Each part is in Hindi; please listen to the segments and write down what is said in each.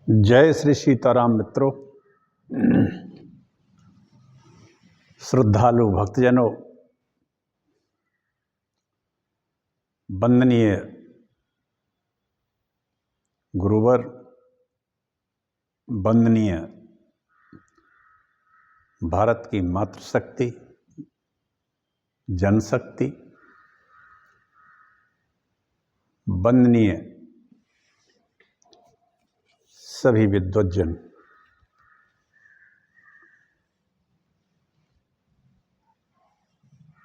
जय श्री सीताराम मित्रों, श्रद्धालु भक्तजनों, वंदनीय गुरुवर, वंदनीय भारत की मातृशक्ति, जनशक्ति, वंदनीय सभी विद्वज्जन,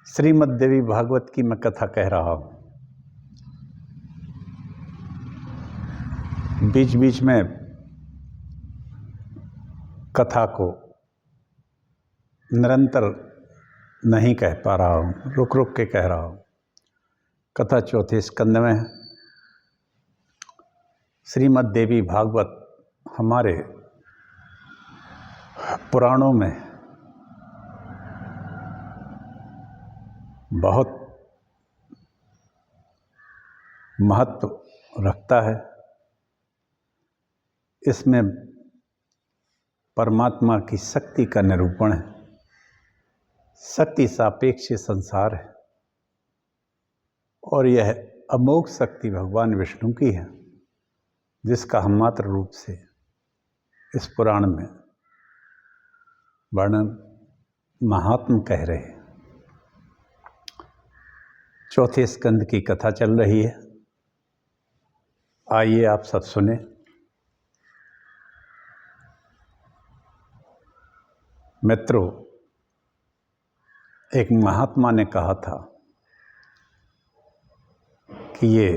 श्रीमद् देवी भागवत की मैं कथा कह रहा हूँ। बीच बीच में कथा को निरंतर नहीं कह पा रहा हूँ, रुक रुक के कह रहा हूँ। कथा चौथे स्कंद में है। श्रीमद् देवी भागवत हमारे पुराणों में बहुत महत्व रखता है। इसमें परमात्मा की शक्ति का निरूपण है। शक्ति सापेक्ष संसार है और यह अमोघ शक्ति भगवान विष्णु की है, जिसका हम मात्र रूप से इस पुराण में वर्णन महात्म कह रहे हैं। चौथे स्कंद की कथा चल रही है। आइए आप सब सुने। मित्रों, एक महात्मा ने कहा था कि ये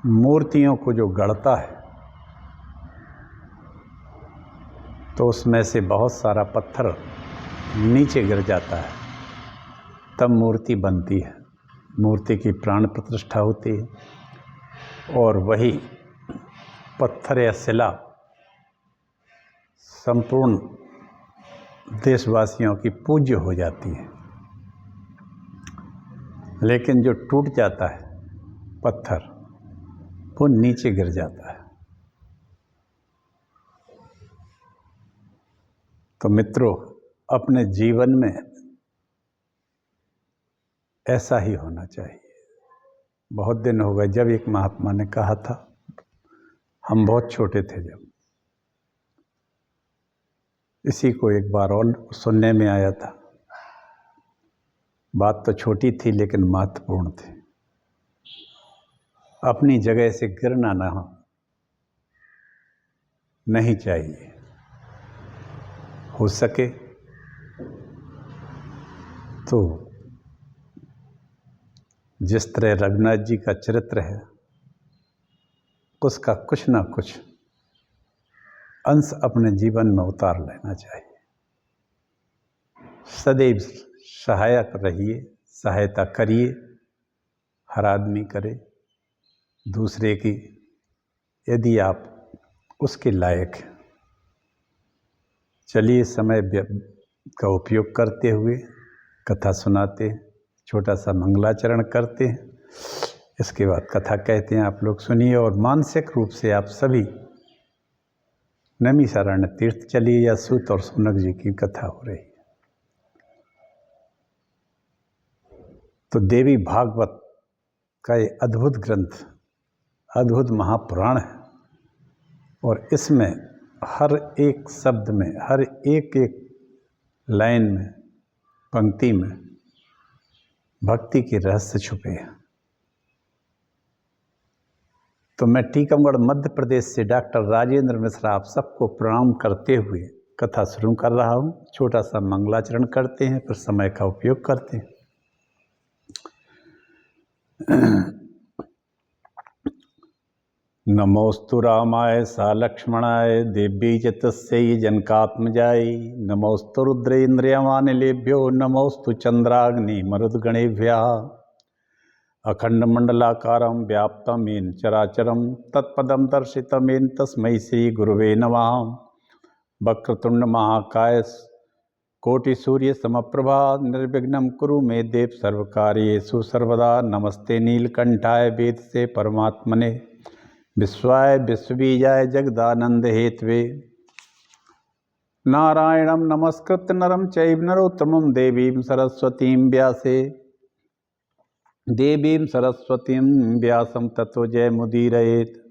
मूर्तियों को जो गढ़ता है तो उसमें से बहुत सारा पत्थर नीचे गिर जाता है, तब मूर्ति बनती है। मूर्ति की प्राण प्रतिष्ठा होती है और वही पत्थर या शिला संपूर्ण देशवासियों की पूज्य हो जाती है। लेकिन जो टूट जाता है पत्थर, वो नीचे गिर जाता है। तो मित्रों, अपने जीवन में ऐसा ही होना चाहिए। बहुत दिन हो गए जब एक महात्मा ने कहा था, हम बहुत छोटे थे जब, इसी को एक बार और सुनने में आया था। बात तो छोटी थी लेकिन महत्वपूर्ण थी। अपनी जगह से गिरना नहीं चाहिए। हो सके तो जिस तरह रघुनाथ जी का चरित्र है, उसका कुछ ना कुछ अंश अपने जीवन में उतार लेना चाहिए। सदैव सहायक रहिए, सहायता करिए। हर आदमी करे दूसरे की, यदि आप उसके लायक हैं। चलिए, समय का उपयोग करते हुए कथा सुनाते हैं, छोटा सा मंगलाचरण करते हैं, इसके बाद कथा कहते हैं। आप लोग सुनिए और मानसिक रूप से आप सभी नैमिषारण्य तीर्थ चलिए, या सूत और शौनक जी की कथा हो रही है। तो देवी भागवत का ये अद्भुत ग्रंथ, अद्भुत महापुराण है और इसमें हर एक शब्द में, हर एक एक लाइन में, पंक्ति में भक्ति के रहस्य छुपे हैं। तो मैं टीकमगढ़ मध्य प्रदेश से डॉक्टर राजेंद्र मिश्रा आप सबको प्रणाम करते हुए कथा शुरू कर रहा हूँ। छोटा सा मंगलाचरण करते हैं, फिर समय का उपयोग करते हैं। नमोस्तु रामाय सा लक्ष्मणाय देवी च तस्यै जनकात्मजाय। नमोस्तु रुद्रेन्द्रियमानिलेभ्यो नमोस्तु चंद्राग्नि मरुद्गणेभ्यः। अखंडमंडलाकारं व्याप्तं येन चराचरं तत्पदं दर्शितं येन तस्मै श्री गुरुवे नमः। वक्रतुंड महाकाय कोटिसूर्य समप्रभा निर्विघ्नं कुरु मे देव सर्वकार्येषु सर्वदा। नमस्ते नीलकंठाय वेद से परमात्मने विश्वाय विश्वबीजाय जगदानंद हेतवे नारायणं नमस्कृत्य नरं चैव नरोत्तमं देवीं सरस्वतीं व्यासं ततो जयमुदीरयेत्।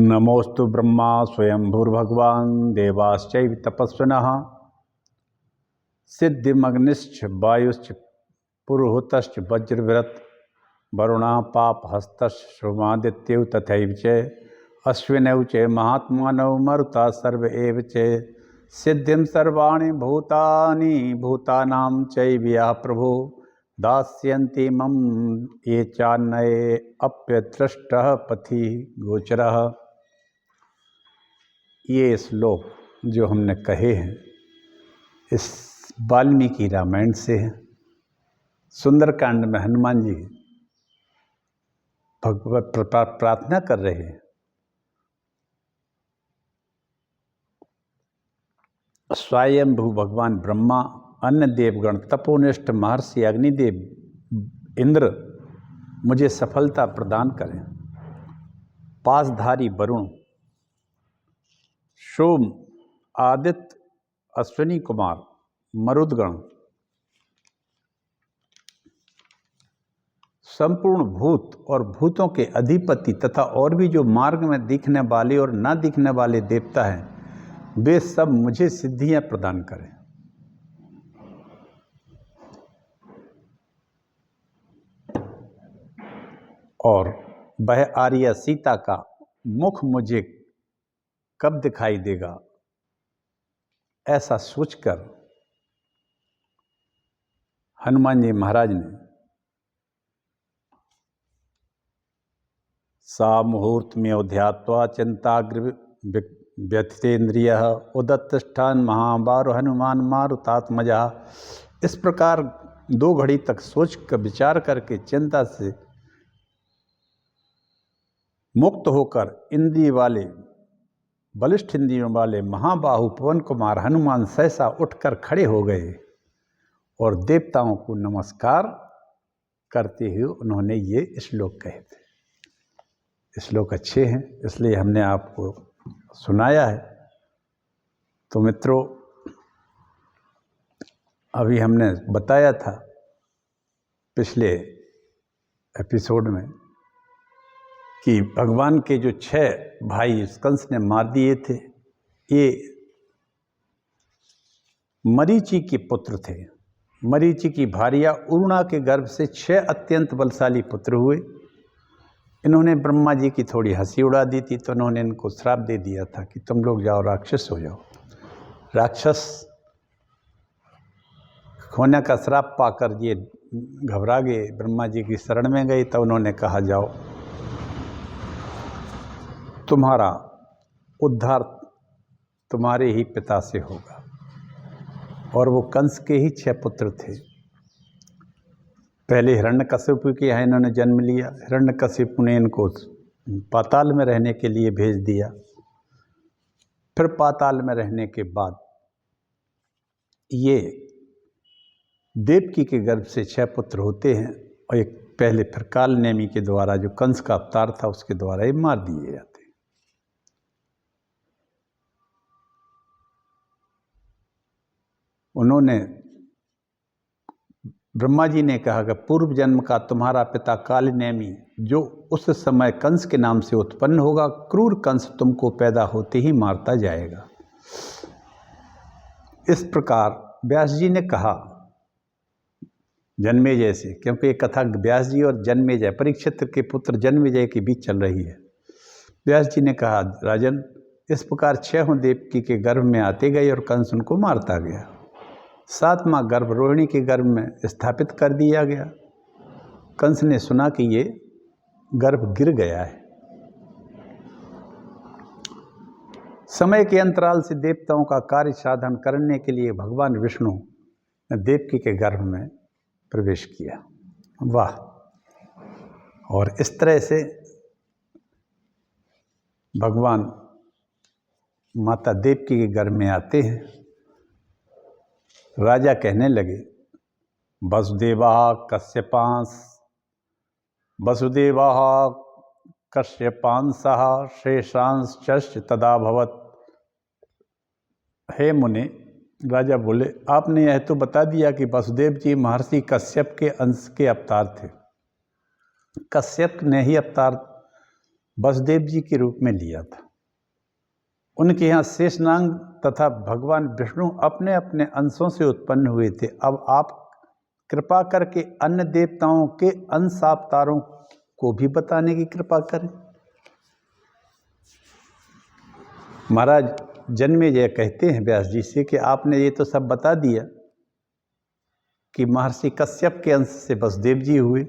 नमोस्तु ब्रह्मा स्वयंभूर्भगवान् देवाश्चैव तपस्विनः सिद्धिमग्निश्च वायुश्च पुरुहूतश्च वज्रविरत वरुणा पापहस्तश्च सोमादित्यौ तथैव च अश्विनौ च महात्मानौ मरुता सर्व एव च सिद्धिं सर्वाणि भूतानि भूतानां चैव यः प्रभो दास्यन्ति मम ये चान्ये अप्यदृष्टः पथि गोचरः। ये श्लोक जो हमने कहे हैं इस वाल्मीकि रामायण से है। सुंदरकांड में हनुमान जी भगवत प्रार्थना कर रहे हैं। स्वयंभू भगवान ब्रह्मा, अन्य देवगण, तपोनिष्ठ महर्षि अग्निदेव, इंद्र मुझे सफलता प्रदान करें। पासधारी वरुण, सोम, आदित्य, अश्विनी कुमार, मरुदगण, संपूर्ण भूत और भूतों के अधिपति तथा और भी जो मार्ग में दिखने वाले और न दिखने वाले देवता हैं वे सब मुझे सिद्धियां प्रदान करें। और वह आर्या सीता का मुख मुझे कब दिखाई देगा, ऐसा सोचकर हनुमान जी महाराज ने सा मुहूर्त में ध्यात्वा चिंताग्र व्यथितेन्द्रिय उदत्तिष्ठान महाबारो हनुमान मारुतात्मजा। इस प्रकार 2 घड़ी तक सोच कर विचार करके चिंता से मुक्त होकर इंद्रिय वाले बलिष्ठ इंद्रियों वाले महाबाहु पवन कुमार हनुमान सहसा उठकर खड़े हो गए और देवताओं को नमस्कार करते हुए उन्होंने ये श्लोक कहे थे। श्लोक अच्छे हैं इसलिए हमने आपको सुनाया है। तो मित्रों, अभी हमने बताया था पिछले एपिसोड में कि भगवान के जो 6 भाई कंस ने मार दिए थे, ये मरीचि के पुत्र थे। मरीचि की भार्या उरुणा के गर्भ से 6 अत्यंत बलशाली पुत्र हुए। इन्होंने ब्रह्मा जी की थोड़ी हंसी उड़ा दी थी तो उन्होंने इनको श्राप दे दिया था कि तुम लोग जाओ राक्षस हो जाओ। राक्षस होने का श्राप पाकर ये घबरा गए, ब्रह्मा जी की शरण में गए। तो उन्होंने कहा जाओ तुम्हारा उद्धार तुम्हारे ही पिता से होगा। और वो कंस के ही 6 पुत्र थे। पहले हिरण्यकशिपु के यहाँ इन्होंने जन्म लिया। हिरण्यकशिपु ने इनको पाताल में रहने के लिए भेज दिया। फिर पाताल में रहने के बाद ये देवकी के गर्भ से 6 पुत्र होते हैं और एक पहले फिर काल नेमी के द्वारा जो कंस का अवतार था उसके द्वारा ये मार दिए जाते। उन्होंने ब्रह्मा जी ने कहा कि पूर्व जन्म का तुम्हारा पिता काल नेमी जो उस समय कंस के नाम से उत्पन्न होगा, क्रूर कंस तुमको पैदा होते ही मारता जाएगा। इस प्रकार व्यास जी ने कहा जन्मेजय से, क्योंकि ये कथा व्यास जी और जन्मेजय परीक्षित के पुत्र जन्मेजय के बीच चल रही है। व्यास जी ने कहा राजन, इस प्रकार 6 देवकी के गर्भ में आते गए और कंस उनको मारता गया। 7वां गर्भ रोहिणी के गर्भ में स्थापित कर दिया गया। कंस ने सुना कि ये गर्भ गिर गया है। समय के अंतराल से देवताओं का कार्य साधन करने के लिए भगवान विष्णु ने देवकी के गर्भ में प्रवेश किया। वाह! और इस तरह से भगवान माता देवकी के गर्भ में आते हैं। राजा कहने लगे वसुदेवा कश्यपांसः शेषांश्च तदाभवत्। हे मुने, राजा बोले, आपने यह तो बता दिया कि वसुदेव जी महर्षि कश्यप के अंश के अवतार थे। कश्यप ने ही अवतार वसुदेव जी के रूप में लिया था। उनके यहाँ शेषनाग तथा भगवान विष्णु अपने अपने अंशों से उत्पन्न हुए थे। अब आप कृपा करके अन्य देवताओं के अंशावतारों को भी बताने की कृपा करें। महाराज जन्मेजय कहते हैं व्यास जी से कि आपने ये तो सब बता दिया कि महर्षि कश्यप के अंश से वसुदेव जी हुए,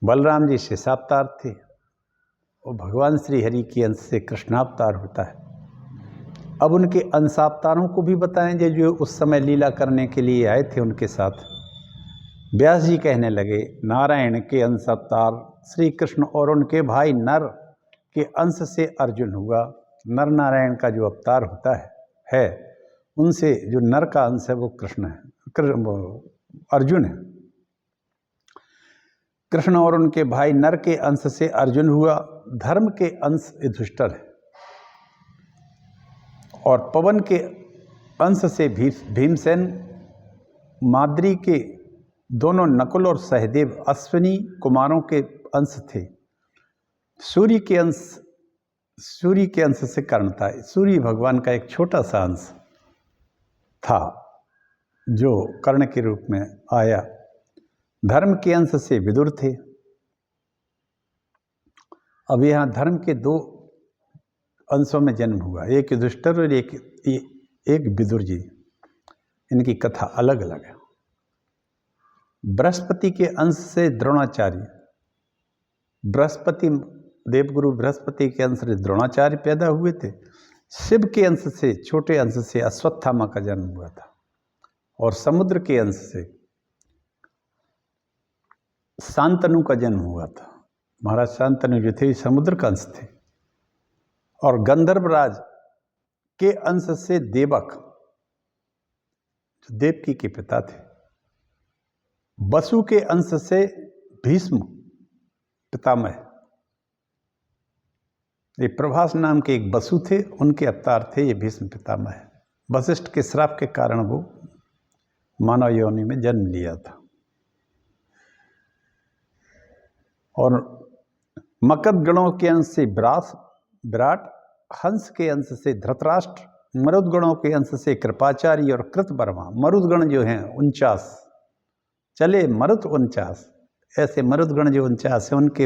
बलराम जी शेषावतार थे और भगवान श्री हरि के अंश से कृष्णावतार होता है। अब उनके अंशावतारों को भी बताएं जो उस समय लीला करने के लिए आए थे उनके साथ। व्यास जी कहने लगे, नारायण के अंशावतार श्री कृष्ण और उनके भाई नर के अंश से अर्जुन हुआ। नर नारायण का जो अवतार होता है उनसे जो नर का अंश है वो कृष्ण है, अर्जुन है। कृष्ण और उनके भाई नर के अंश से अर्जुन हुआ। धर्म के अंश युधिष्ठिर है और पवन के अंश से भीमसेन। माद्री के दोनों नकुल और सहदेव अश्विनी कुमारों के अंश थे। सूर्य के अंश से कर्ण था। सूर्य भगवान का एक छोटा सा अंश था जो कर्ण के रूप में आया। धर्म के अंश से विदुर थे। अब यहाँ धर्म के दो अंशों में जन्म हुआ, एक युधिष्ठिर और एक विदुर जी। इनकी कथा अलग अलग है। बृहस्पति के अंश से द्रोणाचार्य, देवगुरु बृहस्पति के अंश से द्रोणाचार्य पैदा हुए थे। शिव के अंश से, छोटे अंश से अश्वत्थामा का जन्म हुआ था और समुद्र के अंश से शांतनु का जन्म हुआ था। महाराज शांतनु जो थे समुद्र का अंश थे। और गंधर्वराज के अंश से देवक, जो देवकी के पिता थे। वसु के अंश से भीष्म पितामह। ये प्रभास नाम के एक वसु थे, उनके अवतार थे ये भीष्म पितामह। वशिष्ठ के श्राप के कारण वो मानव योनि में जन्म लिया था। और मकद गणों के अंश से विराट, हंस के अंश से धृतराष्ट्र, मरुद गणों के अंश से कृपाचार्य और कृतवर्मा। मरुद गण जो हैं 49, चले मरुत 49, ऐसे मरुद गण जो 49 हैं उनके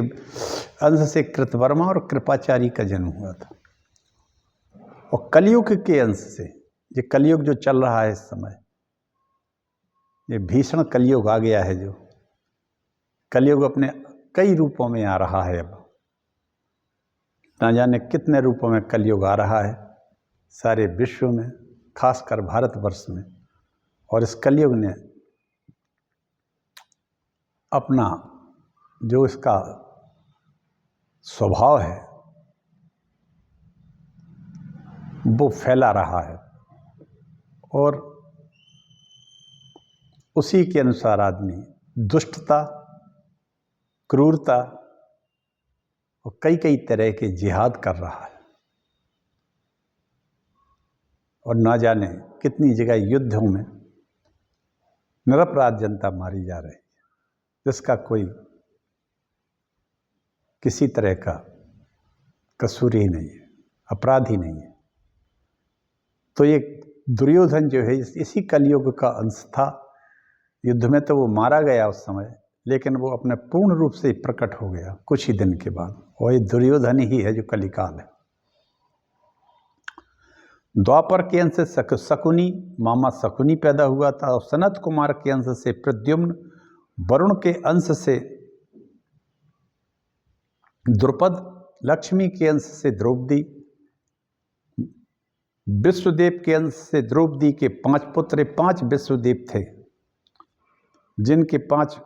अंश से कृतवर्मा और कृपाचार्य का जन्म हुआ था। और कलयुग के अंश से, ये कलयुग जो चल रहा है इस समय, ये भीषण कलयुग आ गया है। जो कलयुग अपने कई रूपों में आ रहा है। अब ना जाने कितने रूपों में कलयुग आ रहा है सारे विश्व में, खासकर भारतवर्ष में। और इस कलयुग ने अपना जो इसका स्वभाव है वो फैला रहा है और उसी के अनुसार आदमी दुष्टता, क्रूरता और कई कई तरह के जिहाद कर रहा है। और ना जाने कितनी जगह युद्धों में निरपराध जनता मारी जा रही है, जिसका कोई किसी तरह का कसूर ही नहीं है, अपराध ही नहीं है। तो ये दुर्योधन जो है इसी कलयुग का अंश था। युद्ध में तो वो मारा गया उस समय, लेकिन वो अपने पूर्ण रूप से प्रकट हो गया कुछ ही दिन के बाद। वही दुर्योधन ही है जो कलिकाल है। द्वापर के अंश से शकुनी, मामा शकुनी पैदा हुआ था। और सनत कुमार के अंश से प्रद्युम्न, वरुण के अंश से द्रुपद, लक्ष्मी के अंश से द्रौपदी, विश्वदेव के अंश से द्रौपदी के 5 पुत्र, 5 विश्वदेव थे, जिनके 5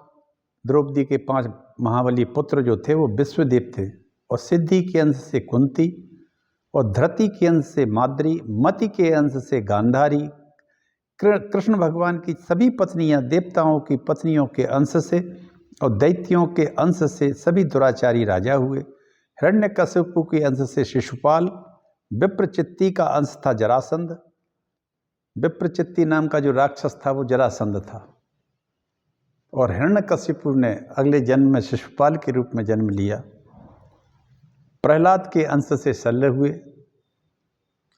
द्रौपदी के 5 महाबली पुत्र जो थे वो विश्वदेव थे। और सिद्धि के अंश से कुंती, और धृति के अंश से माद्री, मति के अंश से गांधारी, कृष्ण भगवान की सभी पत्नियां देवताओं की पत्नियों के अंश से और दैत्यों के अंश से सभी दुराचारी राजा हुए। हिरण्यकशिपु के अंश से शिशुपाल, विप्रचित्ति का अंश था जरासंध। विप्रचित्ति नाम का जो राक्षस था वो जरासंध था। और हिरण्यकशिपु ने अगले जन्म में शिशुपाल के रूप में जन्म लिया। प्रहलाद के अंश से शल्य हुए।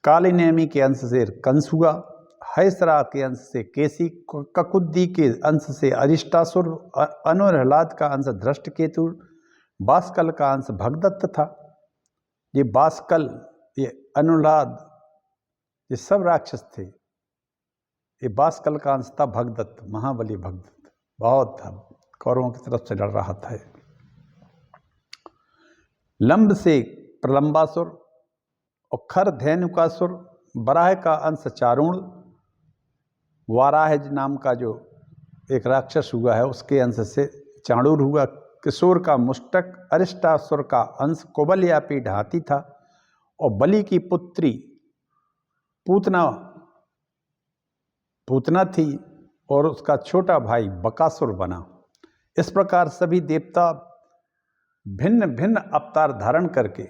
कालिनेमी के अंश से कंस हुआ। हैसरा के अंश से केसी, ककुद्दी के अंश से अरिष्टासुर, अनुरहलाद का अंश धृष्टकेतु, बाष्कल का अंश भगदत्त था। ये बाष्कल, ये अनुलाद, ये सब राक्षस थे। ये बाष्कल का अंश था भगदत्त, महाबली भगदत्त, बहुत था, कौरवों की तरफ से लड़ रहा था। लंब से प्रलंबासुर और खर धेनुकासुर, बराह का अंश चारुण, वाराह नाम का जो एक राक्षस हुआ है उसके अंश से चाणूर हुआ। किशोर का मुष्टक, अरिष्टासुर का अंश कोबल्यापी ढाती था और बलि की पुत्री पूतना थी और उसका छोटा भाई बकासुर बना। इस प्रकार सभी देवता भिन्न भिन्न अवतार धारण करके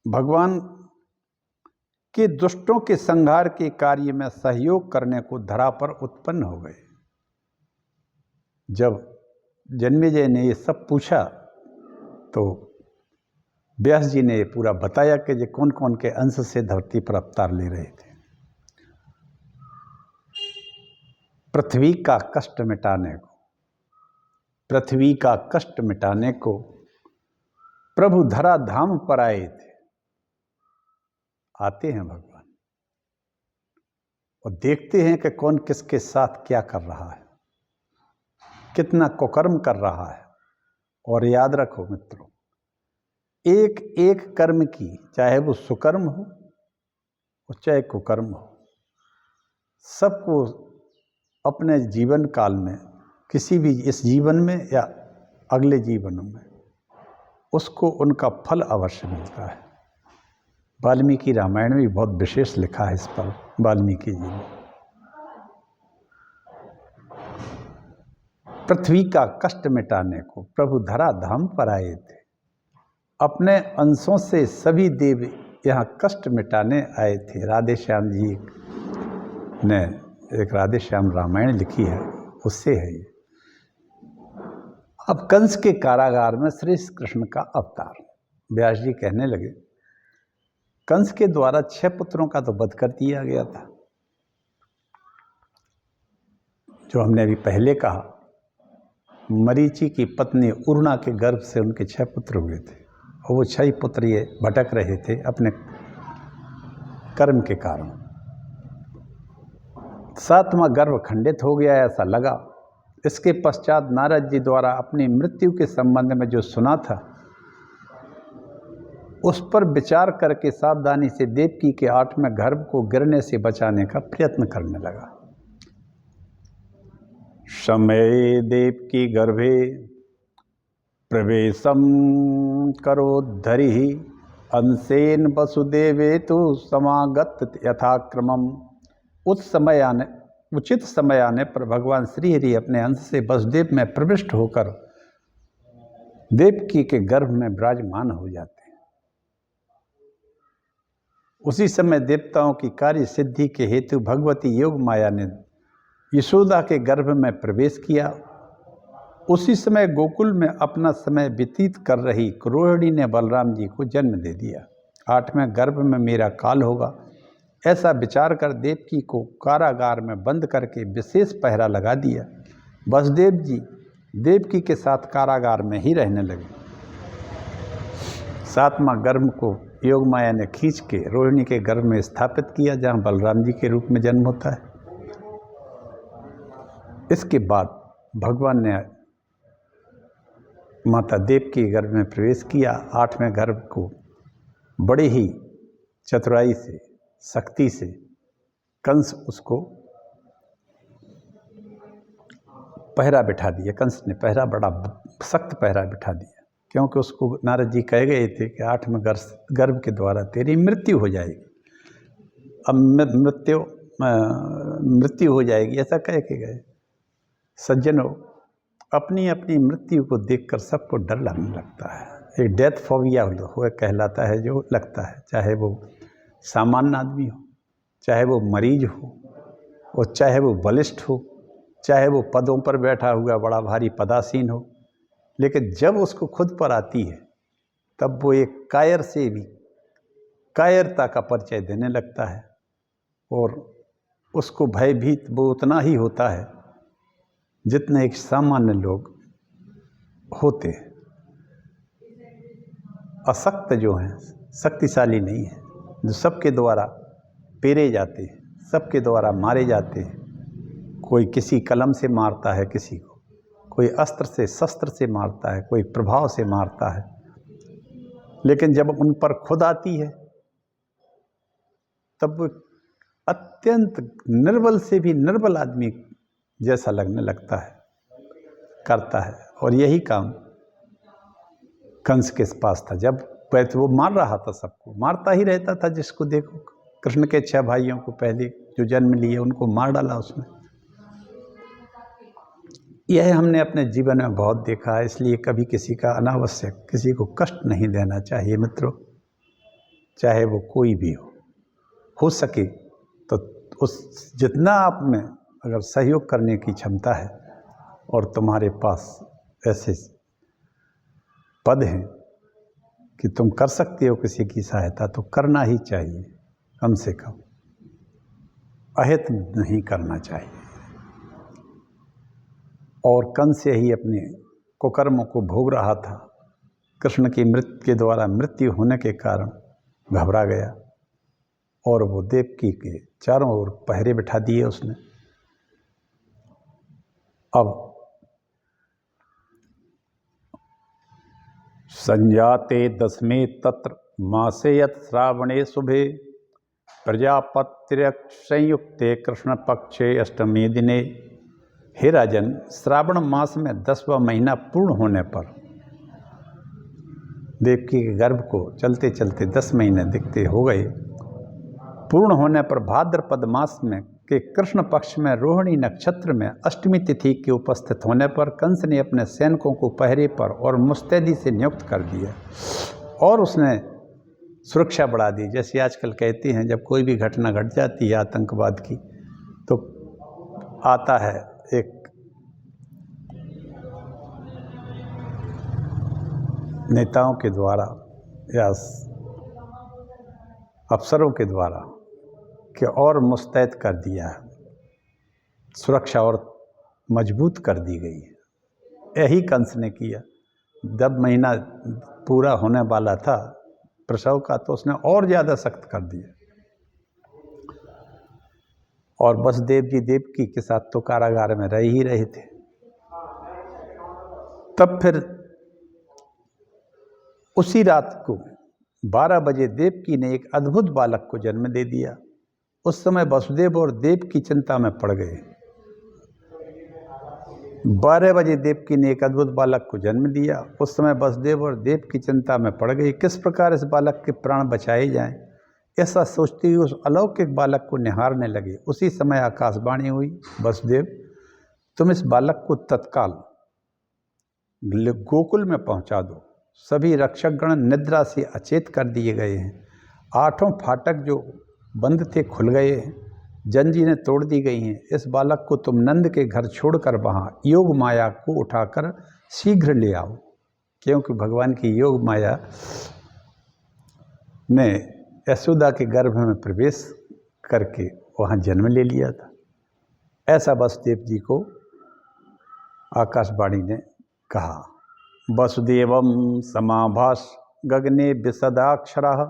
भगवान के दुष्टों के संहार के कार्य में सहयोग करने को धरा पर उत्पन्न हो गए। जब जन्मेजय ने ये सब पूछा तो व्यास जी ने पूरा बताया कि ये कौन कौन के अंश से धरती पर अवतार ले रहे थे। पृथ्वी का कष्ट मिटाने को प्रभु धरा धाम पर आए थे। आते हैं भगवान और देखते हैं कि कौन किसके साथ क्या कर रहा है, कितना कुकर्म कर रहा है। और याद रखो मित्रों, एक एक कर्म की, चाहे वो सुकर्म हो और चाहे कुकर्म हो, सबको अपने जीवन काल में, किसी भी इस जीवन में या अगले जीवन में, उसको उनका फल अवश्य मिलता है। वाल्मीकि रामायण में भी बहुत विशेष लिखा है इस पर वाल्मीकि जी ने। पृथ्वी का कष्ट मिटाने को प्रभु धरा धाम पर आए थे। अपने अंशों से सभी देव यहाँ कष्ट मिटाने आए थे। राधे श्याम जी ने एक राधे श्याम रामायण लिखी है, उससे है ये। अब कंस के कारागार में श्री कृष्ण का अवतार। व्यास जी कहने लगे, कंस के द्वारा 6 पुत्रों का तो वध कर दिया गया था, जो हमने अभी पहले कहा। मरीचि की पत्नी उर्णा के गर्भ से उनके 6 पुत्र हुए थे और वो 6 पुत्र ये भटक रहे थे अपने कर्म के कारण। 7वां गर्भ खंडित हो गया ऐसा लगा। इसके पश्चात नारद जी द्वारा अपनी मृत्यु के संबंध में जो सुना था उस पर विचार करके सावधानी से देवकी के 8वें गर्भ को गिरने से बचाने का प्रयत्न करने लगा। समय देवकी गर्भे प्रवेशम करोद्धरि अंशेन वसुदेवे तो समागत यथाक्रमम। उचित समय आने पर भगवान श्री हरि अपने अंश से वसुदेव में प्रविष्ट होकर देवकी के गर्भ में विराजमान हो जाते हैं। उसी समय देवताओं की कार्य सिद्धि के हेतु भगवती योग माया ने यशोदा के गर्भ में प्रवेश किया। उसी समय गोकुल में अपना समय व्यतीत कर रही रोहिणी ने बलराम जी को जन्म दे दिया। 8वें गर्भ में मेरा काल होगा, ऐसा विचार कर देवकी को कारागार में बंद करके विशेष पहरा लगा दिया। वसुदेव जी देवकी के साथ कारागार में ही रहने लगे। 7वां गर्भ को योग माया ने खींच के रोहिणी के गर्भ में स्थापित किया, जहाँ बलराम जी के रूप में जन्म होता है। इसके बाद भगवान ने माता देवकी के गर्भ में प्रवेश किया। 8वें गर्भ को बड़े ही चतुराई से, शक्ति से कंस उसको पहरा बिठा दिया। कंस ने पहरा, बड़ा सख्त पहरा बिठा दिया, क्योंकि उसको नारद जी कह गए थे कि 8वें गर्भ के द्वारा तेरी मृत्यु हो जाएगी। अब मृत्यु मृत्यु हो जाएगी, ऐसा कह के गए। सज्जनों, अपनी अपनी मृत्यु को देखकर सबको डर लगने लगता है। एक डेथ फोबिया हुआ कहलाता है जो लगता है, चाहे वो सामान्य आदमी हो, चाहे वो मरीज हो, और चाहे वो बलिष्ठ हो, चाहे वो पदों पर बैठा हुआ बड़ा भारी पदासीन हो। लेकिन जब उसको खुद पर आती है तब वो एक कायर से भी कायरता का परिचय देने लगता है, और उसको भयभीत वो उतना ही होता है जितने एक सामान्य लोग होते हैं। अशक्त जो हैं, शक्तिशाली नहीं है, जो सबके द्वारा पेरे जाते हैं, सबके द्वारा मारे जाते हैं। कोई किसी कलम से मारता है किसी को, कोई अस्त्र से शस्त्र से मारता है, कोई प्रभाव से मारता है। लेकिन जब उन पर खुद आती है तब वो अत्यंत निर्बल से भी निर्बल आदमी जैसा लगने लगता है, करता है। और यही काम कंस के पास था। जब वो मार रहा था, सबको मारता ही रहता था जिसको देखो। कृष्ण के 6 भाइयों को पहले जो जन्म लिए उनको मार डाला उसने। यह हमने अपने जीवन में बहुत देखा है, इसलिए कभी किसी का अनावश्यक किसी को कष्ट नहीं देना चाहिए मित्रों, चाहे वो कोई भी हो सके तो उस जितना आप में अगर सहयोग करने की क्षमता है और तुम्हारे पास ऐसे पद हैं कि तुम कर सकते हो किसी की सहायता, तो करना ही चाहिए। कम से कम अहित नहीं करना चाहिए। और कंस से ही अपने कुकर्मों को भोग रहा था। कृष्ण की मृत्यु के द्वारा मृत्यु होने के कारण घबरा गया और वो देवकी के चारों ओर पहरे बिठा दिए उसने। अब संजाते 10वें तत्र मासे यत् श्रावणे शुभे प्रजापत्य संयुक्ते कृष्ण पक्षे 8वें दिने। हे राजन, श्रावण मास में 10वां महीना पूर्ण होने पर देवकी के गर्भ को चलते चलते 10 महीने दिखते हो गए। पूर्ण होने पर भाद्रपद मास में के कृष्ण पक्ष में रोहिणी नक्षत्र में 8वीं तिथि के उपस्थित होने पर कंस ने अपने सैनिकों को पहरे पर और मुस्तैदी से नियुक्त कर दिया और उसने सुरक्षा बढ़ा दी। जैसे आजकल कहते हैं जब कोई भी घटना घट जाती है आतंकवाद की, तो आता है एक नेताओं के द्वारा या अफसरों के द्वारा कि और मुस्तैद कर दिया है, सुरक्षा और मजबूत कर दी गई है। यही कंस ने किया। जब महीना पूरा होने वाला था प्रसव का, तो उसने और ज़्यादा सख्त कर दिया। और वसुदेव जी देवकी के साथ तो कारागार में रह ही रहे थे। तब फिर उसी रात को 12 बजे देवकी ने एक अद्भुत बालक को जन्म दे दिया। उस समय वसुदेव और देवकी चिंता में पड़ गए। 12 बजे देवकी ने एक अद्भुत बालक को जन्म दिया। उस समय वसुदेव और देवकी चिंता में पड़ गई, किस प्रकार इस बालक के प्राण बचाए जाएं। ऐसा सोचते हुए उस अलौकिक बालक को निहारने लगे। उसी समय आकाशवाणी हुई, वसुदेव, तुम इस बालक को तत्काल गोकुल में पहुंचा दो। सभी रक्षकगण निद्रा से अचेत कर दिए गए हैं। 8 फाटक जो बंद थे खुल गए हैं, जंजीरें तोड़ दी गई हैं। इस बालक को तुम नंद के घर छोड़कर वहाँ योग माया को उठाकर शीघ्र ले आओ, क्योंकि भगवान की योग माया ने यशोदा के गर्भ में प्रवेश करके वहाँ जन्म ले लिया था। ऐसा वसुदेव जी को आकाशवाणी ने कहा। वसुदेवम समाभास गगने विशदाक्षरः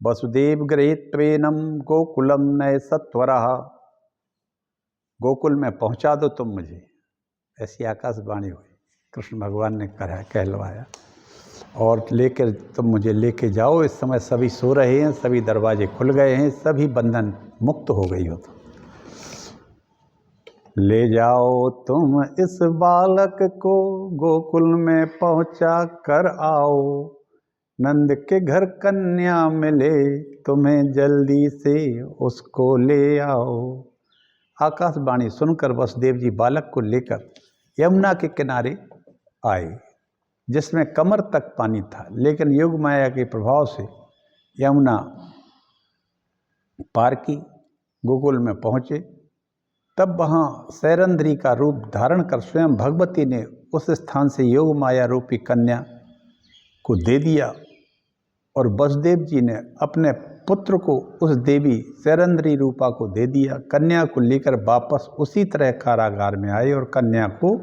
वसुदेव गृहीत्वेनं गोकुलम नय सत्वरः। गोकुल में पहुंचा दो तुम मुझे, ऐसी आकाशवाणी हुई। कृष्ण भगवान ने कहलवाया और लेकर तुम मुझे लेके जाओ। इस समय सभी सो रहे हैं, सभी दरवाजे खुल गए हैं, सभी बंधन मुक्त हो गई हो। तो ले जाओ तुम इस बालक को गोकुल में पहुंचा कर आओ। नंद के घर कन्या मिले, तुम्हें जल्दी से उसको ले आओ। आकाशवाणी सुनकर वसुदेव जी बालक को लेकर यमुना के किनारे आए, जिसमें कमर तक पानी था, लेकिन योग माया के प्रभाव से यमुना पार की, गोकुल में पहुँचे। तब वहाँ सैरंध्री का रूप धारण कर स्वयं भगवती ने उस स्थान से योग माया रूपी कन्या को दे दिया, और वसुदेव जी ने अपने पुत्र को उस देवी सैरंध्री रूपा को दे दिया। कन्या को लेकर वापस उसी तरह कारागार में आए और कन्या को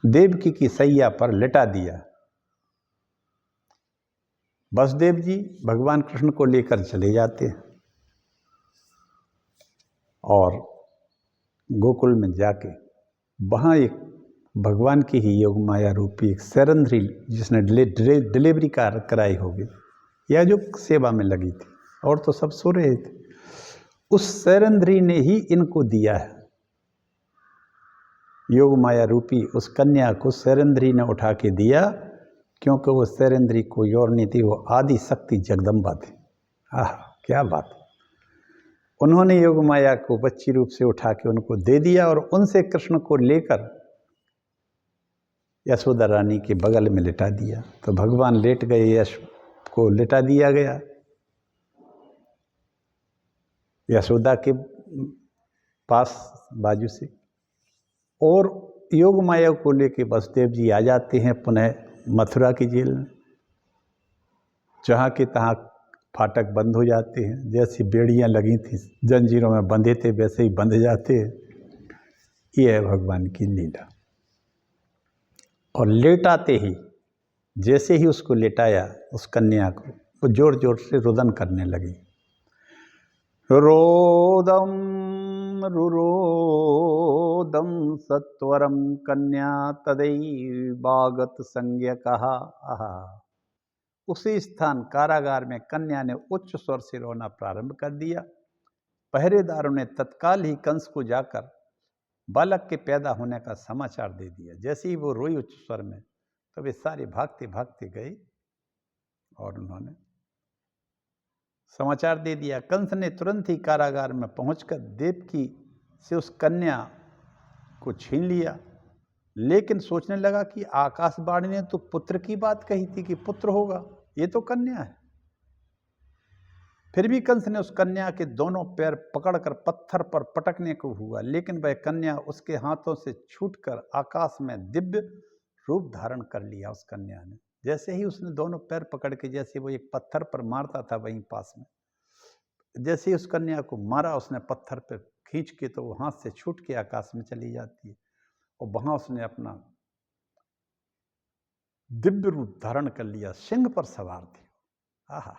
देवकी की सैया पर लिटा दिया। वसुदेव जी भगवान कृष्ण को लेकर चले जाते हैं और गोकुल में जाके वहाँ एक भगवान की ही योग माया रूपी एक सैरंध्री, जिसने डिलीवरी कराई होगी या जो सेवा में लगी थी, और तो सब सो रहे थे, उस सैरंध्री ने ही इनको दिया है। योग माया रूपी उस कन्या को सैरंध्री ने उठा के दिया, क्योंकि वो सैरंध्री कोई और नहीं थी, वो आदि शक्ति जगदम्बा थी। आह, क्या बात! उन्होंने योग माया को बच्ची रूप से उठा के उनको दे दिया और उनसे कृष्ण को लेकर यशोदा रानी के बगल में लिटा दिया। तो भगवान लेट गए, यश को लिटा दिया गया यशोदा के पास बाजू से, और योग माया को लेके वसुदेव जी आ जाते हैं पुनः मथुरा की जेल में। जहाँ के तहाँ फाटक बंद हो जाते हैं, जैसी बेड़ियाँ लगी थी जंजीरों में बंधे थे वैसे ही बंध जाते हैं। ये है भगवान की लीला। और लेटाते ही, जैसे ही उसको लेटाया उस कन्या को, वो जोर जोर से रुदन करने लगी। रोदम रुरोदम सत्वरम कन्या तदैवागत संज्ञ कहा। उसी स्थान कारागार में कन्या ने उच्च स्वर से रोना प्रारंभ कर दिया। पहरेदारों ने तत्काल ही कंस को जाकर बालक के पैदा होने का समाचार दे दिया। जैसे ही वो रोई उच्च स्वर में, तो वे सारे भागते भागते गए और उन्होंने समाचार दे दिया। कंस ने तुरंत ही कारागार में पहुंचकर देवकी से उस कन्या को छीन लिया, लेकिन सोचने लगा कि आकाशवाणी ने तो पुत्र की बात कही थी कि पुत्र होगा, ये तो कन्या है। फिर भी कंस ने उस कन्या के दोनों पैर पकड़कर पत्थर पर पटकने को हुआ, लेकिन वह कन्या उसके हाथों से छूटकर आकाश में दिव्य रूप धारण कर लिया। उस कन्या ने जैसे ही उसने दोनों पैर पकड़ के, जैसे वो एक पत्थर पर मारता था वहीं पास में, जैसे ही उस कन्या को मारा उसने पत्थर पर खींच के, तो वो हाथ से छूट के आकाश में चली जाती है। और वहां उसने अपना दिव्य रूप धारण कर लिया, सिंह पर सवार थी। आहा!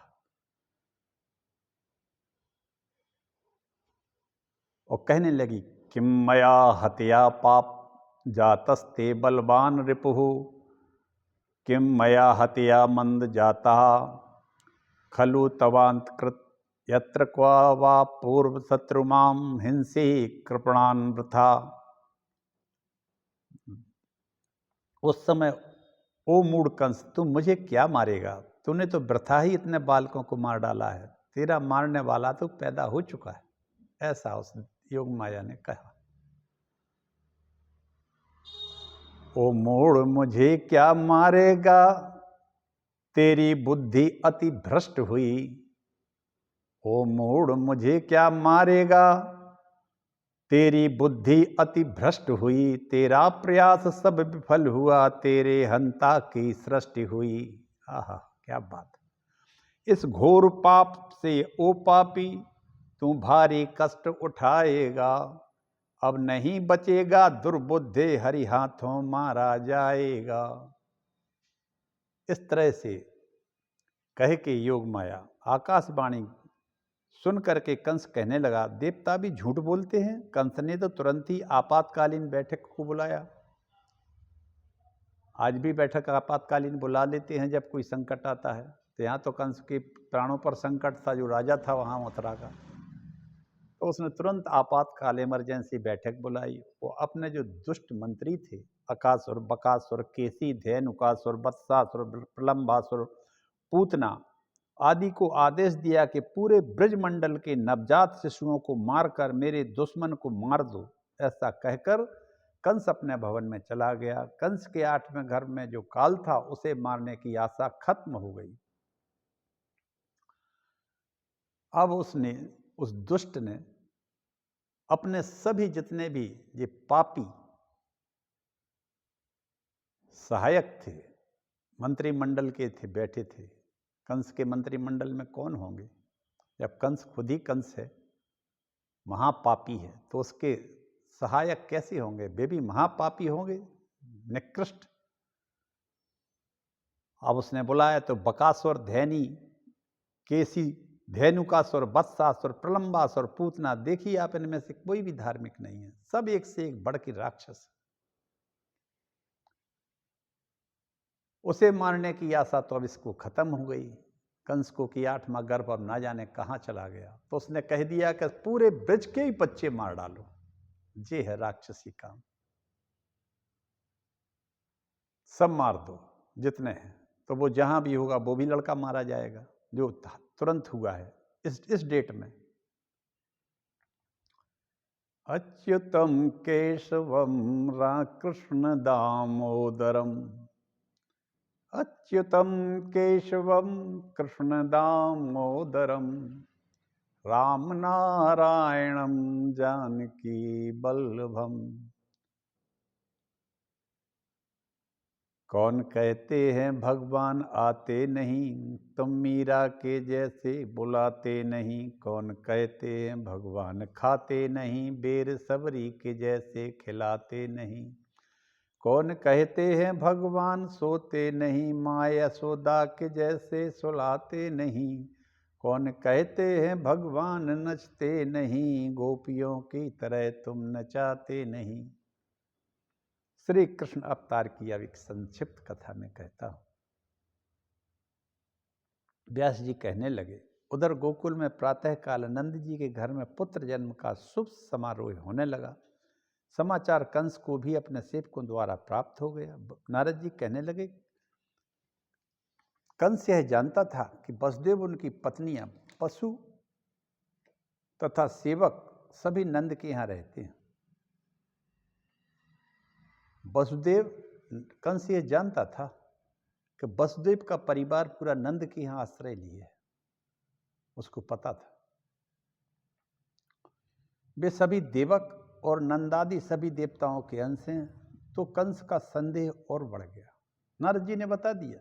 और कहने लगी, किम मया हत्या पाप जातस्ते बलवान रिपुः, किम मया हत्या मंद जाता खलु तवांत कृत यत्र क्वा वा पूर्व शत्रुमाम हिंसी कृपणान वृथा। उस समय, ओ मूढ़ कंस, तू मुझे क्या मारेगा? तूने तो वृथा ही इतने बालकों को मार डाला है, तेरा मारने वाला तो पैदा हो चुका है। ऐसा उस योग माया ने कहा। ओ मूढ़, मुझे क्या मारेगा? तेरी बुद्धि अति भ्रष्ट हुई। ओ मूढ़, मुझे क्या मारेगा? तेरी बुद्धि अति भ्रष्ट हुई। तेरा प्रयास सब विफल हुआ, तेरे हंता की सृष्टि हुई। आहा, क्या बात! इस घोर पाप से ओ पापी, तू भारी कष्ट उठाएगा। अब नहीं बचेगा, दुर्बुद्धे हरि हाथों मारा जाएगा। इस तरह से कह के योग माया आकाशवाणी सुन करके कंस कहने लगा, देवता भी झूठ बोलते हैं। कंस ने तो तुरंत ही आपातकालीन बैठक को बुलाया। आज भी बैठक आपातकालीन बुला लेते हैं जब कोई संकट आता है। तो यहाँ तो कंस के प्राणों पर संकट था, जो राजा था वहाँ मथुरा का, तो उसने तुरंत आपातकाल इमरजेंसी बैठक बुलाई। वो अपने जो दुष्ट मंत्री थे, अकासुर, बकासुर, केसी, धेनुकासुर, वत्सासुर, प्रलंबासुर, पूतना आदि को आदेश दिया कि पूरे ब्रजमंडल के नवजात शिशुओं को मारकर मेरे दुश्मन को मार दो। ऐसा कहकर कंस अपने भवन में चला गया। कंस के 8वें घर में जो काल था उसे मारने की आशा खत्म हो गई। अब उस दुष्ट ने अपने सभी जितने भी ये पापी सहायक थे, मंत्रिमंडल के थे, बैठे थे। कंस के मंत्रिमंडल में कौन होंगे? जब कंस खुद ही कंस है, महापापी है, तो उसके सहायक कैसे होंगे? वे भी महापापी होंगे, निकृष्ट। अब उसने बुलाया तो बकासुर, धैनी, केसी, धेनुकासुर, वत्सासुर, प्रलंबासुर, पूतना, देखिए आप इनमें से कोई भी धार्मिक नहीं है, सब एक से एक बढ़ के राक्षस। उसे मारने की आशा तो अब इसको खत्म हो गई। कंस को कि 8वां गर्भ अब ना जाने कहां चला गया, तो उसने कह दिया कि पूरे ब्रज के ही बच्चे मार डालो। ये है राक्षसी काम, सब मार दो जितने हैं। तो वो जहां भी होगा वो भी लड़का मारा जाएगा, जो तुरंत हुआ है इस डेट में। अच्युतम केशवम कृष्ण दामोदरम, अच्युतम केशवम कृष्ण दामोदरम, राम नारायणम जानकी वल्लभम। कौन कहते हैं भगवान आते नहीं, तुम मीरा के जैसे बुलाते नहीं। कौन कहते हैं भगवान खाते नहीं, बेर सबरी के जैसे खिलाते नहीं। कौन कहते हैं भगवान सोते नहीं, माँ यशोदा के जैसे सुलाते नहीं। कौन कहते हैं भगवान नचते नहीं, गोपियों की तरह तुम नचाते नहीं। श्री कृष्ण अवतार की अब एक संक्षिप्त कथा में कहता हूं। व्यास जी कहने लगे, उधर गोकुल में प्रातःकाल नंद जी के घर में पुत्र जन्म का शुभ समारोह होने लगा। समाचार कंस को भी अपने सेवकों द्वारा प्राप्त हो गया। नारद जी कहने लगे, कंस यह जानता था कि वसुदेव, उनकी पत्नियां, पशु तथा सेवक सभी नंद के यहाँ रहते हैं। वसुदेव, कंस यह जानता था कि वसुदेव का परिवार पूरा नंद के यहाँ आश्रय लिए है, उसको पता था। वे सभी देवक और नंदादि सभी देवताओं के अंश हैं। तो कंस का संदेह और बढ़ गया। नारद जी ने बता दिया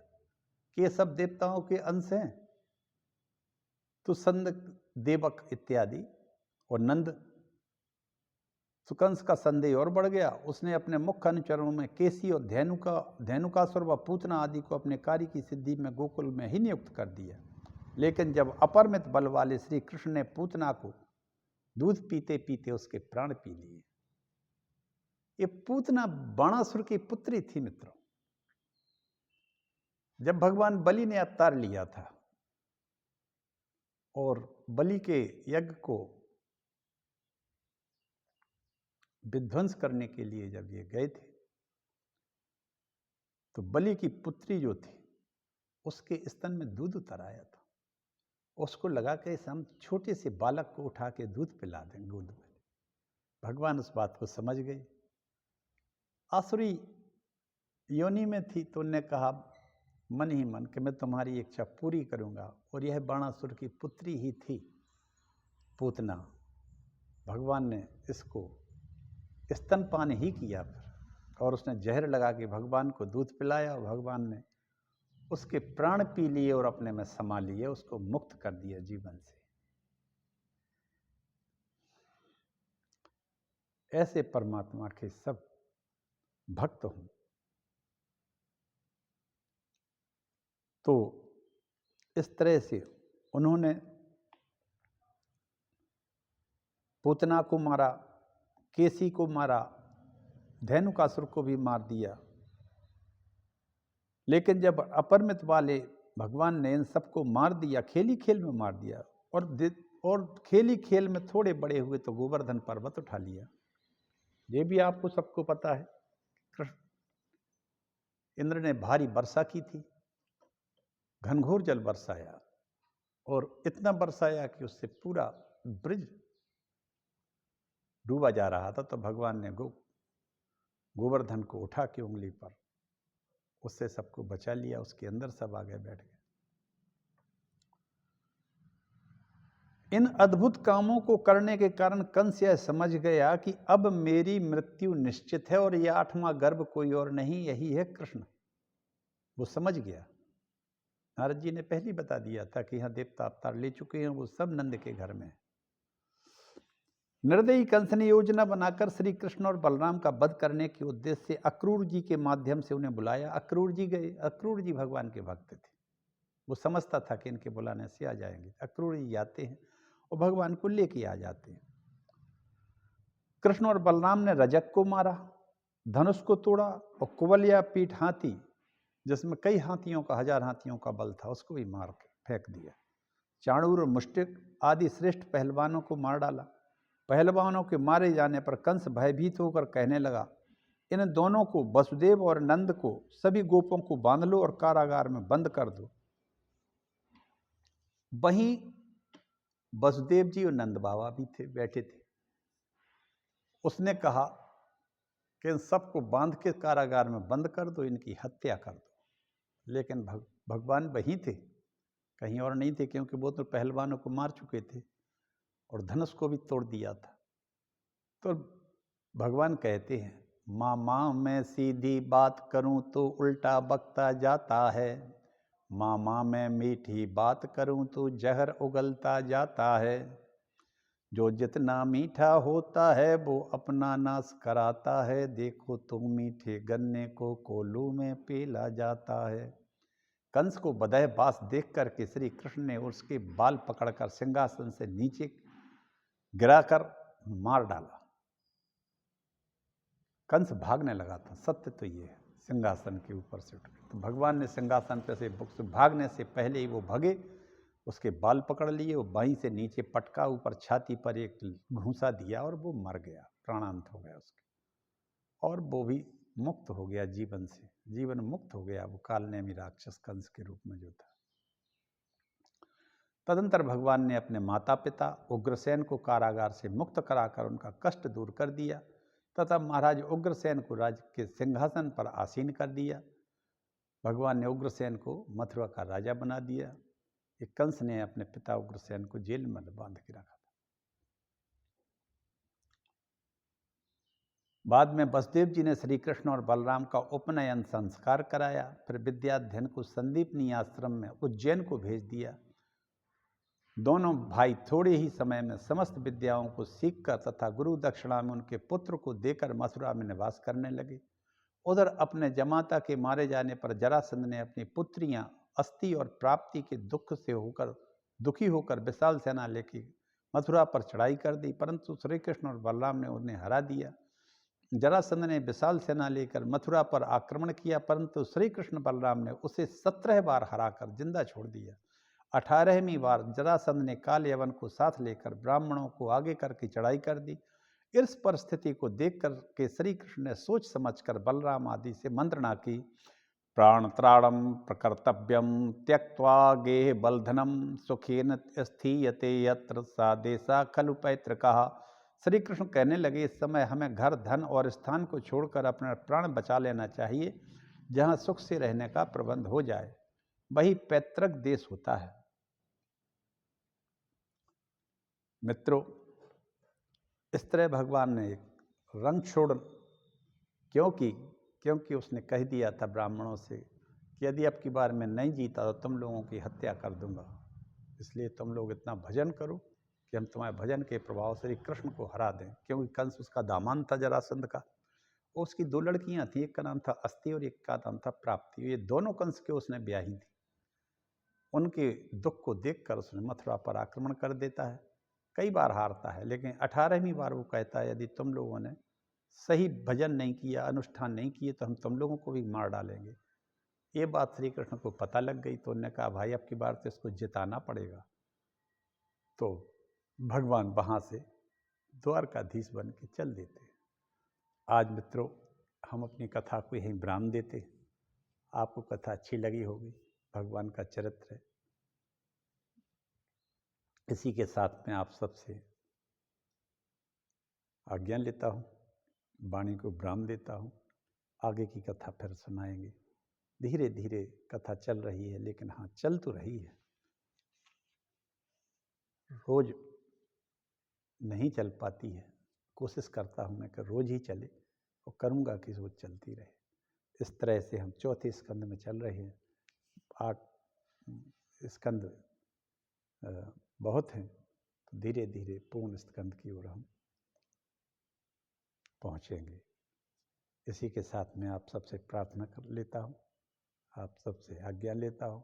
कि ये सब देवताओं के अंश हैं, तो संद, देवक इत्यादि और नंद। तो कंस का संदेह और बढ़ गया। उसने अपने मुख्य अनुचरों में केसी और धेनुकासुर व पूतना आदि को अपने कार्य की सिद्धि में गोकुल में ही नियुक्त कर दिया। लेकिन जब अपरिमित बल वाले श्री कृष्ण ने पूतना को दूध पीते पीते उसके प्राण पी लिए। ये पूतना बाणासुर की पुत्री थी मित्रों। जब भगवान बलि ने अवतार लिया था और बलि के यज्ञ को विध्वंस करने के लिए जब ये गए थे, तो बलि की पुत्री जो थी उसके स्तन में दूध उतर आया था। उसको लगा कि हम छोटे से बालक को उठा के दूध पिला दें गोद में। भगवान उस बात को समझ गए। आसुरी योनि में थी तो उन्होंने कहा मन ही मन कि मैं तुम्हारी इच्छा पूरी करूंगा। और यह बाणासुर की पुत्री ही थी पूतना। भगवान ने इसको स्तनपान ही किया फिर, और उसने जहर लगा के भगवान को दूध पिलाया और भगवान ने उसके प्राण पी लिए और अपने में समा लिए, उसको मुक्त कर दिया जीवन से। ऐसे परमात्मा के सब भक्त हों तो इस तरह से उन्होंने पूतना को मारा, केसी को मारा, धेनुकासुर को भी मार दिया। लेकिन जब अपरिमित वाले भगवान ने इन सबको मार दिया, खेली खेल में मार दिया, और खेली खेल में थोड़े बड़े हुए तो गोवर्धन पर्वत उठा लिया। ये भी आपको सबको पता है। कृष्ण इंद्र ने भारी वर्षा की थी, घनघोर जल बरसाया और इतना बरसाया कि उससे पूरा ब्रिज डूबा जा रहा था। तो भगवान ने गोवर्धन को उठा के उंगली पर उससे सबको बचा लिया, उसके अंदर सब आगे बैठ गए। इन अद्भुत कामों को करने के कारण कंस यह समझ गया कि अब मेरी मृत्यु निश्चित है और यह 8वां गर्भ कोई और नहीं, यही है कृष्ण। वो समझ गया। नारद जी ने पहले बता दिया था कि यहाँ देवता अवतार ले चुके हैं, वो सब नंद के घर में। निर्दयी कंस ने योजना बनाकर श्री कृष्ण और बलराम का वध करने के उद्देश्य से अक्रूर जी के माध्यम से उन्हें बुलाया। अक्रूर जी गए। अक्रूर जी भगवान के भक्त थे। वो समझता था कि इनके बुलाने से आ जाएंगे। अक्रूर जी आते हैं और भगवान को लेके आ जाते हैं। कृष्ण और बलराम ने रजक को मारा, धनुष को तोड़ा और कुवलिया पीठ हाथी, जिसमें कई हाथियों का, 1000 हाथियों का बल था, उसको भी मार के फेंक दिया। चाणूर और मुष्टिक आदि श्रेष्ठ पहलवानों को मार डाला। पहलवानों के मारे जाने पर कंस भयभीत होकर कहने लगा, इन दोनों को, वसुदेव और नंद को, सभी गोपों को बांध लो और कारागार में बंद कर दो। वहीं वसुदेव जी और नंद बाबा भी थे, बैठे थे। उसने कहा कि इन सबको बांध के कारागार में बंद कर दो, इनकी हत्या कर दो। लेकिन भगवान वहीं थे, कहीं और नहीं थे, क्योंकि वो तो पहलवानों को मार चुके थे और धनुष को भी तोड़ दिया था। तो भगवान कहते हैं, मामा मैं सीधी बात करूं तो उल्टा बकता जाता है, मामा मैं मीठी बात करूं तो जहर उगलता जाता है, जो जितना मीठा होता है वो अपना नाश कराता है, देखो तुम मीठे गन्ने को कोल्हू में पेला जाता है। कंस को बदह बास देख करके श्री कृष्ण ने उसके बाल पकड़कर सिंहासन से नीचे गिराकर मार डाला। कंस भागने लगा था, सत्य तो ये है, सिंहासन के ऊपर से उठ गए। तो भगवान ने सिंहासन पे से भागने से पहले ही वो भगे, उसके बाल पकड़ लिए, वो बाहीं से नीचे पटका, ऊपर छाती पर एक घूंसा दिया और वो मर गया, प्राणांत हो गया उसके। और वो भी मुक्त हो गया जीवन से, जीवन मुक्त हो गया वो कालनेमी राक्षस कंस के रूप में जो था। तदंतर भगवान ने अपने माता पिता उग्रसेन को कारागार से मुक्त कराकर उनका कष्ट दूर कर दिया तथा महाराज उग्रसेन को राज्य के सिंहासन पर आसीन कर दिया। भगवान ने उग्रसेन को मथुरा का राजा बना दिया। एक कंस ने अपने पिता उग्रसेन को जेल में बांध के रखा था। बाद में वसुदेव जी ने श्री कृष्ण और बलराम का उपनयन संस्कार कराया। फिर विद्याध्ययन को संदीपनी आश्रम में उज्जैन को भेज दिया। दोनों भाई थोड़े ही समय में समस्त विद्याओं को सीखकर तथा गुरु दक्षिणा में उनके पुत्र को देकर मथुरा में निवास करने लगे। उधर अपने जमाता के मारे जाने पर जरासंध ने अपनी पुत्रियां अस्थि और प्राप्ति के दुख से दुखी होकर विशाल सेना लेके मथुरा पर चढ़ाई कर दी, परंतु श्री कृष्ण और बलराम ने उन्हें हरा दिया। जरासंध ने विशाल सेना लेकर मथुरा पर आक्रमण किया, परंतु श्री कृष्ण बलराम ने उसे 17 बार हराकर जिंदा छोड़ दिया। 18वीं बार जरासंध ने काल यवन को साथ लेकर ब्राह्मणों को आगे करके चढ़ाई कर दी। इस परिस्थिति को देख कर के श्री कृष्ण ने सोच समझकर बलराम आदि से मंत्रणा की, प्राण त्राणम प्रकर्तव्यम त्यक्त्वा गेह बलधनम सुखेन स्थीयते यत्र सा देशा खलु पैतृकः। श्री कृष्ण कहने लगे, इस समय हमें घर, धन और स्थान को छोड़कर अपना प्राण बचा लेना चाहिए। जहाँ सुख से रहने का प्रबंध हो जाए वही पैतृक देश होता है। मित्रों, इस तरह भगवान ने एक रंग छोड़, क्योंकि उसने कह दिया था ब्राह्मणों से कि यदि अब की बार मैं नहीं जीता तो तुम लोगों की हत्या कर दूंगा, इसलिए तुम लोग इतना भजन करो कि हम तुम्हारे भजन के प्रभाव से कृष्ण को हरा दें। क्योंकि कंस उसका दामान था जरासंध का। उसकी 2 लड़कियां थी, एक का नाम था अस्थि और एक का नाम था प्राप्ति। ये दोनों कंस के उसने ब्याही थी। उनके दुख को देखकर उसने मथुरा पर आक्रमण कर देता है। कई बार हारता है, लेकिन 18वीं बार वो कहता है, यदि तुम लोगों ने सही भजन नहीं किया, अनुष्ठान नहीं किए, तो हम तुम लोगों को भी मार डालेंगे। ये बात श्री कृष्ण को पता लग गई, तो उन्होंने कहा, भाई अब की बार तो इसको जिताना पड़ेगा। तो भगवान वहाँ से द्वारकाधीश बन के चल देते। आज मित्रों, हम अपनी कथा को यहीं विराम देते। आपको कथा अच्छी लगी होगी। भगवान का चरित्र है। इसी के साथ में आप सबसे आज्ञा लेता हूँ, वाणी को विराम देता हूँ। आगे की कथा फिर सुनाएंगे। धीरे धीरे कथा चल रही है, लेकिन हाँ, चल तो रही है। रोज नहीं चल पाती है, कोशिश करता हूँ मैं कि रोज ही चले, और करूँगा कि रोज चलती रहे। इस तरह से हम चौथे स्कंद में चल रहे हैं। 8 स्कंद बहुत हैं, तो धीरे धीरे पूर्ण स्कंद की ओर हम पहुँचेंगे। इसी के साथ में आप सबसे प्रार्थना कर लेता हूँ, आप सबसे आज्ञा लेता हूँ।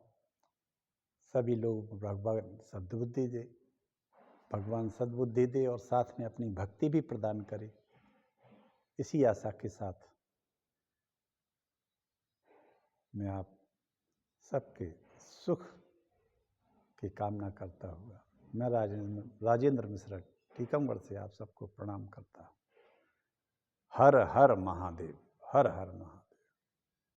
सभी लोग भगवान सद्बुद्धि दे, भगवान सद्बुद्धि दे और साथ में अपनी भक्ति भी प्रदान करे। इसी आशा के साथ मैं आप सबके सुख की कामना करता हुआ मैं राजेंद्र मिश्रा टीकमगढ़ से आप सबको प्रणाम करता हूँ। हर हर महादेव, हर हर महादेव।